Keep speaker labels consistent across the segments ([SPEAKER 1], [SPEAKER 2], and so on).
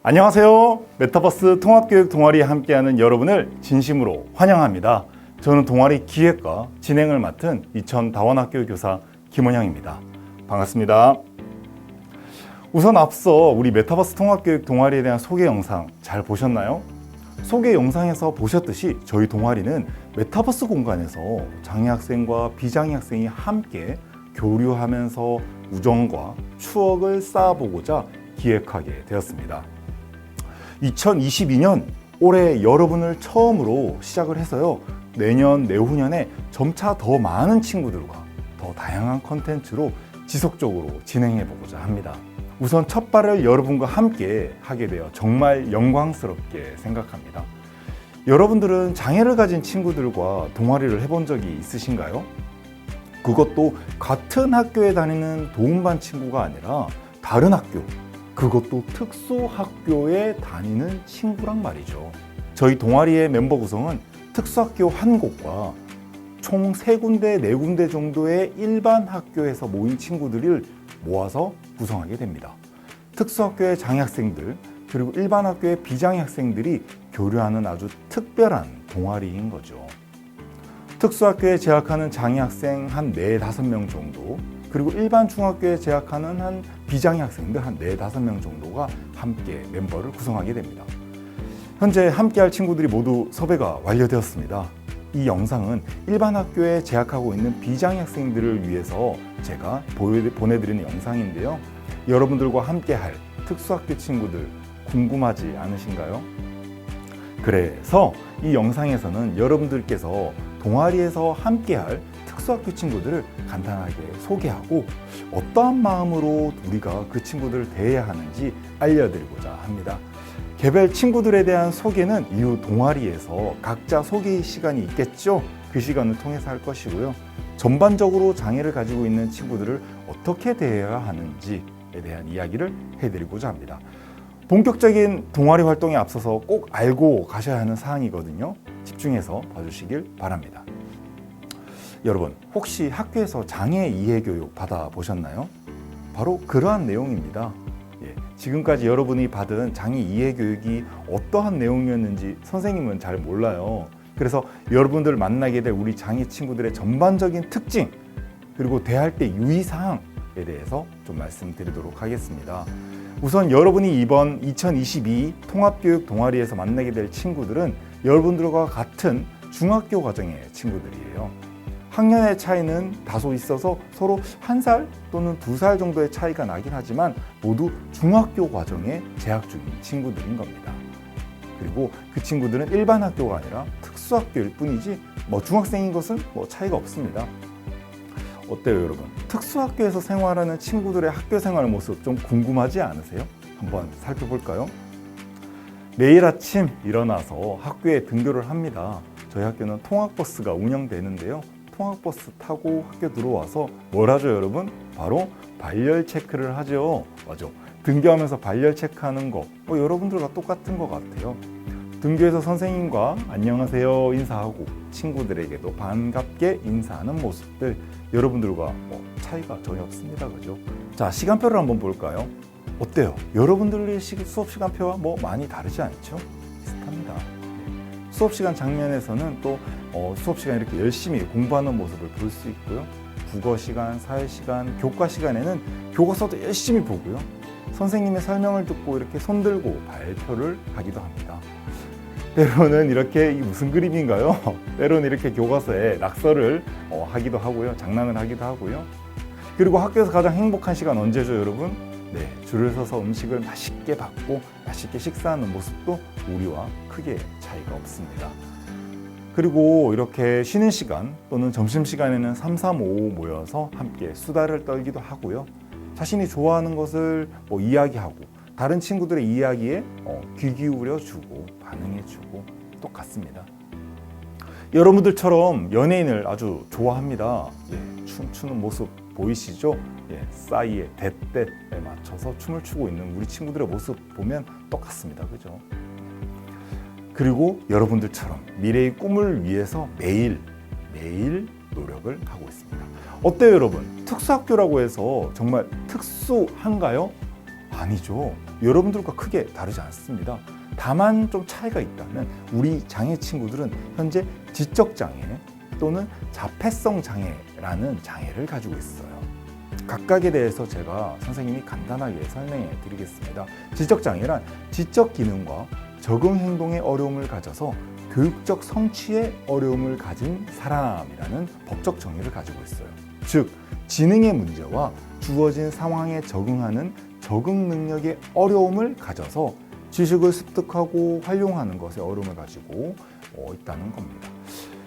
[SPEAKER 1] 안녕하세요. 메타버스 통합교육 동아리에 함께하는 여러분을 진심으로 환영합니다. 저는 동아리 기획과 진행을 맡은 이천 다원학교 교사 김원영입니다. 반갑습니다. 우선 앞서 우리 메타버스 통합교육 동아리에 대한 소개 영상 잘 보셨나요? 소개 영상에서 보셨듯이 저희 동아리는 메타버스 공간에서 장애 학생과 비장애 학생이 함께 교류하면서 우정과 추억을 쌓아보고자 기획하게 되었습니다. 2022년 올해 여러분을 처음으로 시작을 해서요, 내년, 내후년에 점차 더 많은 친구들과 더 다양한 컨텐츠로 지속적으로 진행해 보고자 합니다. 우선 첫 발을 여러분과 함께 하게 되어 정말 영광스럽게 생각합니다. 여러분들은 장애를 가진 친구들과 동아리를 해본 적이 있으신가요? 그것도 같은 학교에 다니는 도움반 친구가 아니라 다른 학교, 그것도 특수학교에 다니는 친구랑 말이죠. 저희 동아리의 멤버 구성은 특수학교 한 곳과 총 3군데, 4군데 정도의 일반 학교에서 모인 친구들을 모아서 구성하게 됩니다. 특수학교의 장애학생들, 그리고 일반 학교의 비장애 학생들이 교류하는 아주 특별한 동아리인 거죠. 특수학교에 재학하는 장애학생 한 4, 5명 정도, 그리고 일반 중학교에 재학하는 한 비장애 학생들 한 4, 5명 정도가 함께 멤버를 구성하게 됩니다. 현재 함께할 친구들이 모두 섭외가 완료되었습니다. 이 영상은 일반 학교에 재학하고 있는 비장애 학생들을 위해서 제가 보내드리는 영상인데요. 여러분들과 함께할 특수학교 친구들 궁금하지 않으신가요? 그래서 이 영상에서는 여러분들께서 동아리에서 함께할 특수학교 친구들을 간단하게 소개하고 어떠한 마음으로 우리가 그 친구들을 대해야 하는지 알려드리고자 합니다. 개별 친구들에 대한 소개는 이후 동아리에서 각자 소개 시간이 있겠죠? 그 시간을 통해서 할 것이고요. 전반적으로 장애를 가지고 있는 친구들을 어떻게 대해야 하는지에 대한 이야기를 해드리고자 합니다. 본격적인 동아리 활동에 앞서서 꼭 알고 가셔야 하는 사항이거든요. 집중해서 봐주시길 바랍니다. 여러분, 혹시 학교에서 장애 이해 교육 받아보셨나요? 바로 그러한 내용입니다. 지금까지 여러분이 받은 장애 이해 교육이 어떠한 내용이었는지 선생님은 잘 몰라요. 그래서 여러분들 만나게 될 우리 장애 친구들의 전반적인 특징, 그리고 대할 때 유의사항에 대해서 좀 말씀드리도록 하겠습니다. 우선 여러분이 이번 2022 통합교육 동아리에서 만나게 될 친구들은 여러분들과 같은 중학교 과정의 친구들이에요. 학년의 차이는 다소 있어서 서로 1살 또는 2살 정도의 차이가 나긴 하지만 모두 중학교 과정에 재학 중인 친구들인 겁니다. 그리고 그 친구들은 일반 학교가 아니라 특수학교일 뿐이지 중학생인 것은 차이가 없습니다. 어때요, 여러분? 특수학교에서 생활하는 친구들의 학교 생활 모습 좀 궁금하지 않으세요? 한번 살펴볼까요? 매일 아침 일어나서 학교에 등교를 합니다. 저희 학교는 통학버스가 운영되는데요. 통학버스 타고 학교 들어와서 뭘 하죠, 여러분? 바로 발열 체크를 하죠. 맞죠? 등교하면서 발열 체크하는 거 여러분들과 똑같은 것 같아요. 등교해서 선생님과 안녕하세요 인사하고 친구들에게도 반갑게 인사하는 모습들, 여러분들과 차이가 전혀 없습니다. 그죠? 자, 시간표를 한번 볼까요? 어때요? 여러분들의 수업 시간표와 많이 다르지 않죠? 비슷합니다. 수업 시간 장면에서는 또 수업 시간 이렇게 열심히 공부하는 모습을 볼 수 있고요. 국어 시간, 사회 시간, 교과 시간에는 교과서도 열심히 보고요. 선생님의 설명을 듣고 이렇게 손들고 발표를 하기도 합니다. 때로는 이렇게 무슨 그림인가요? 때로는 이렇게 교과서에 낙서를 하기도 하고요. 장난을 하기도 하고요. 그리고 학교에서 가장 행복한 시간 언제죠, 여러분? 네, 줄을 서서 음식을 맛있게 받고 맛있게 식사하는 모습도 우리와 크게 차이가 없습니다. 그리고 이렇게 쉬는 시간 또는 점심시간에는 3, 3, 5 모여서 함께 수다를 떨기도 하고요. 자신이 좋아하는 것을 이야기하고 다른 친구들의 이야기에 귀 기울여주고 반응해주고 똑같습니다. 여러분들처럼 연예인을 아주 좋아합니다. 춤추는 모습 보이시죠? 싸이의 대떼에 맞춰서 춤을 추고 있는 우리 친구들의 모습 보면 똑같습니다. 그죠? 그리고 여러분들처럼 미래의 꿈을 위해서 매일 노력을 하고 있습니다. 어때요, 여러분? 특수학교라고 해서 정말 특수한가요? 아니죠. 여러분들과 크게 다르지 않습니다. 다만 좀 차이가 있다면 우리 장애 친구들은 현재 지적장애 또는 자폐성 장애라는 장애를 가지고 있어요. 각각에 대해서 제가 선생님이 간단하게 설명해 드리겠습니다. 지적장애란 지적 기능과 적응 행동의 어려움을 가져서 교육적 성취에 어려움을 가진 사람이라는 법적 정의를 가지고 있어요. 즉, 지능의 문제와 주어진 상황에 적응하는 적응 능력의 어려움을 가져서 지식을 습득하고 활용하는 것에 어려움을 가지고 있다는 겁니다.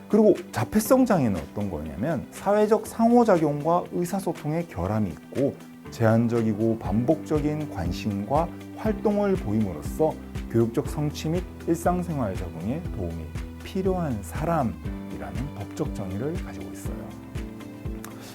[SPEAKER 1] 그리고 자폐성 장애는 어떤 거냐면 사회적 상호작용과 의사소통의 결함이 있고 제한적이고 반복적인 관심과 활동을 보임으로써 교육적 성취 및 일상생활 적응에 도움이 필요한 사람이라는 법적 정의를 가지고 있어요.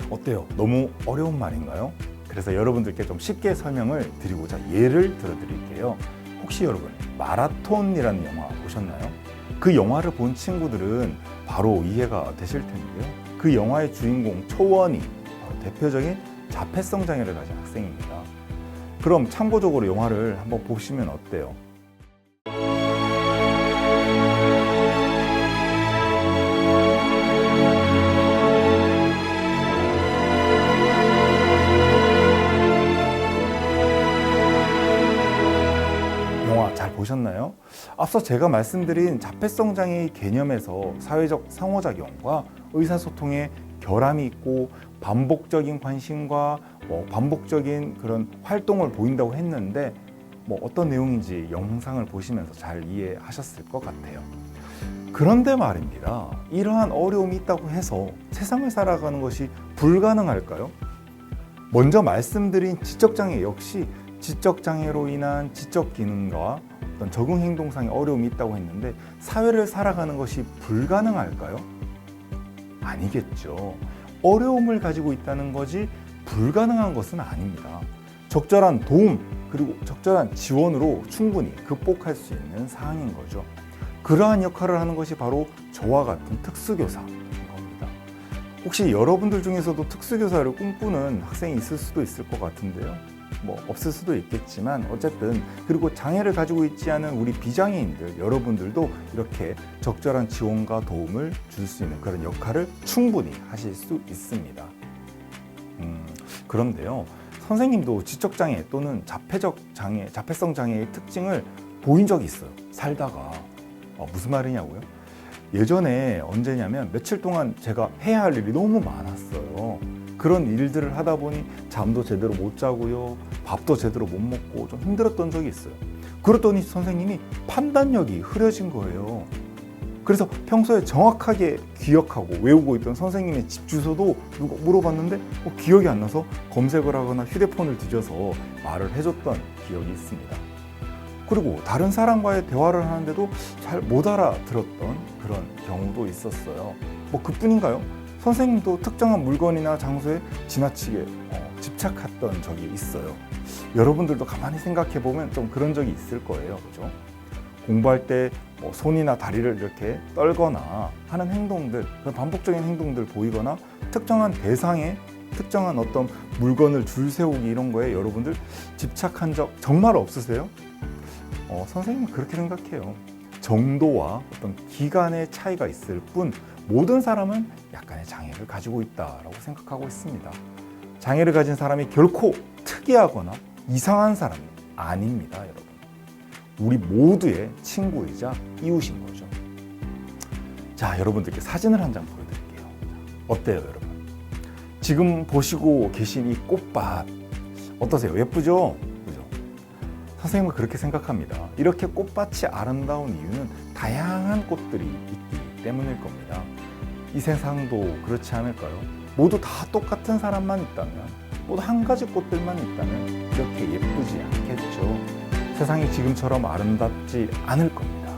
[SPEAKER 1] 어때요? 너무 어려운 말인가요? 그래서 여러분들께 좀 쉽게 설명을 드리고자 예를 들어드릴게요. 혹시 여러분 마라톤이라는 영화 보셨나요? 그 영화를 본 친구들은 바로 이해가 되실 텐데요. 그 영화의 주인공 초원이 바로 대표적인 자폐성 장애를 가진 학생입니다. 그럼 참고적으로 영화를 한번 보시면 어때요? 영화 잘 보셨나요? 앞서 제가 말씀드린 자폐성 장애의 개념에서 사회적 상호작용과 의사소통에 결함이 있고 반복적인 관심과 반복적인 그런 활동을 보인다고 했는데 어떤 내용인지 영상을 보시면서 잘 이해하셨을 것 같아요. 그런데 말입니다. 이러한 어려움이 있다고 해서 세상을 살아가는 것이 불가능할까요? 먼저 말씀드린 지적장애 역시 지적장애로 인한 지적기능과 어떤 적응행동상의 어려움이 있다고 했는데 사회를 살아가는 것이 불가능할까요? 아니겠죠. 어려움을 가지고 있다는 거지 불가능한 것은 아닙니다. 적절한 도움 그리고 적절한 지원으로 충분히 극복할 수 있는 사항인 거죠. 그러한 역할을 하는 것이 바로 저와 같은 특수교사인 겁니다. 혹시 여러분들 중에서도 특수교사를 꿈꾸는 학생이 있을 수도 있을 것 같은데요. 없을 수도 있겠지만 어쨌든 그리고 장애를 가지고 있지 않은 우리 비장애인들 여러분들도 이렇게 적절한 지원과 도움을 줄 수 있는 그런 역할을 충분히 하실 수 있습니다. 그런데요, 선생님도 지적장애 또는 자폐성 장애의 특징을 보인 적이 있어요. 살다가. 무슨 말이냐고요? 예전에 언제냐면 며칠 동안 제가 해야 할 일이 너무 많았어요. 그런 일들을 하다 보니 잠도 제대로 못 자고요, 밥도 제대로 못 먹고 좀 힘들었던 적이 있어요. 그랬더니 선생님이 판단력이 흐려진 거예요. 그래서 평소에 정확하게 기억하고 외우고 있던 선생님의 집 주소도 누가 물어봤는데 기억이 안 나서 검색을 하거나 휴대폰을 뒤져서 말을 해줬던 기억이 있습니다. 그리고 다른 사람과의 대화를 하는데도 잘 못 알아들었던 그런 경우도 있었어요. 그뿐인가요? 선생님도 특정한 물건이나 장소에 지나치게 집착했던 적이 있어요. 여러분들도 가만히 생각해 보면 좀 그런 적이 있을 거예요. 그죠? 공부할 때 손이나 다리를 이렇게 떨거나 하는 행동들, 그런 반복적인 행동들 보이거나 특정한 대상에 특정한 어떤 물건을 줄 세우기 이런 거에 여러분들 집착한 적 정말 없으세요? 선생님은 그렇게 생각해요. 정도와 어떤 기간의 차이가 있을 뿐 모든 사람은 약간의 장애를 가지고 있다고 생각하고 있습니다. 장애를 가진 사람이 결코 특이하거나 이상한 사람이 아닙니다, 여러분. 우리 모두의 친구이자 이웃인 거죠. 자, 여러분들께 사진을 한 장 보여드릴게요. 어때요, 여러분? 지금 보시고 계신 이 꽃밭 어떠세요? 예쁘죠? 그죠? 선생님은 그렇게 생각합니다. 이렇게 꽃밭이 아름다운 이유는 다양한 꽃들이 있기 때문일 겁니다. 이 세상도 그렇지 않을까요? 모두 다 똑같은 사람만 있다면, 모두 한 가지 꽃들만 있다면 이렇게 예쁘지 않겠죠. 세상이 지금처럼 아름답지 않을 겁니다.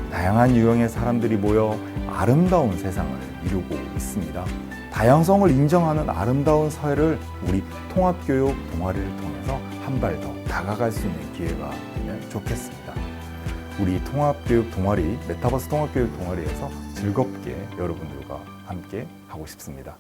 [SPEAKER 1] 다양한 유형의 사람들이 모여 아름다운 세상을 이루고 있습니다. 다양성을 인정하는 아름다운 사회를 우리 통합교육 동아리를 통해서 한 발 더 다가갈 수 있는 기회가 되면 좋겠습니다. 우리 통합교육 동아리, 메타버스 통합교육 동아리에서 즐겁게 여러분들과 함께 하고 싶습니다.